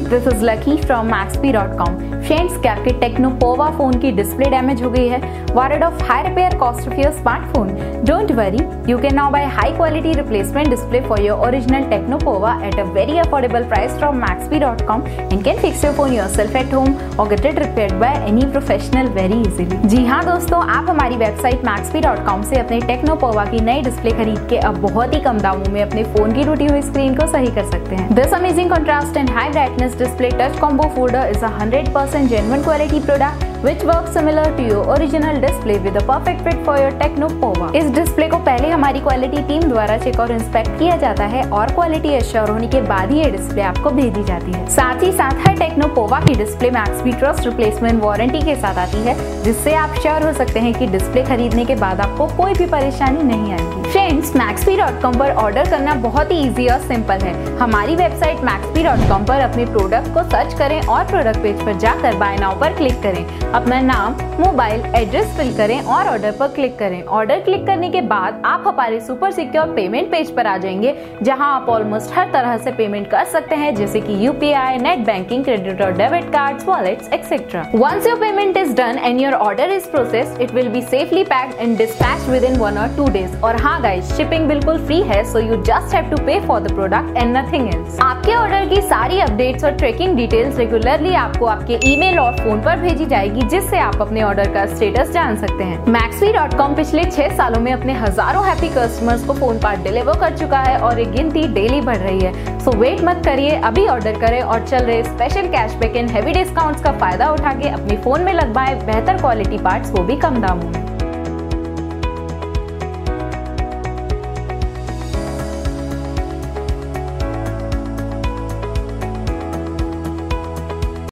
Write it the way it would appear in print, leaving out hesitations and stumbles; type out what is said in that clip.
This is Lucky from Maxbhi.com। Friends, क्या आपके Tecno Pova phone की डिस्प्ले डैमेज हो गई है? Worried of high repair cost of your smartphone? Don't worry, you can now buy high quality replacement display for your original Tecno Pova at a very affordable price from Maxbhi.com and can fix your phone yourself at home or get it repaired by any professional very easily। जी हाँ दोस्तों, आप हमारी website Maxbhi.com से अपने Tecno Pova की नई display खरीद के अब बहुत ही कम दामों में अपने फोन की टूटी हुई स्क्रीन को सही कर सकते हैं। This amazing contrast and high brightness display touch combo folder is a 100% genuine quality product which works similar to your original display with a perfect fit for your Tecno Pova। इस display को पहले हमारी quality team द्वारा check और inspect किया जाता है और क्वालिटी एश्योर होने के बाद ही ये डिस्प्ले आपको भेजी जाती है। साथ ही साथ हर टेक्नो पोवा की display Maxbhi trust replacement warranty के साथ आती है, जिससे आप श्योर हो सकते हैं कि डिस्प्ले खरीदने के बाद आपको कोई भी परेशानी नहीं आएगी। फ्रेंड्स, Maxbhi.com पर ऑर्डर करना बहुत ही ईजी और सिंपल है। हमारी वेबसाइट Maxbhi.com पर अपने प्रोडक्ट को सर्च करें और प्रोडक्ट पेज पर जाकर बाय नाउ पर क्लिक करें। अपना नाम, मोबाइल एड्रेस फिल करें और ऑर्डर पर क्लिक करें। ऑर्डर क्लिक करने के बाद आप हमारे सुपर सिक्योर पेमेंट पेज पर आ जाएंगे, जहां आप ऑलमोस्ट हर तरह से पेमेंट कर सकते हैं, जैसे कि यूपीआई, नेट बैंकिंग, क्रेडिट और debit cards, wallets etcetera. Once your payment is done and your order is processed, it will be safely packed and dispatched within 1 or 2 days। और हाँ गाइस, शिपिंग बिल्कुल free है, so you just have to pay for the product and nothing else. आपके order की सारी updates और tracking details regularly आपको आपके ईमेल और फोन पर भेजी जाएगी, जिससे आप अपने ऑर्डर का स्टेटस जान सकते हैं। Maxbhi.com पिछले 6 सालों में अपने हजारों हैप्पी कस्टमर्स को फोन पार्ट डिलीवर कर चुका है और ये गिनती डेली बढ़ रही है। सो वेट मत करिए, अभी ऑर्डर करें और चल रहे special cashback and heavy discounts का फायदा उठा के अपने फोन में लगवाएं बेहतर क्वालिटी पार्ट्स, वो भी कम दामों में।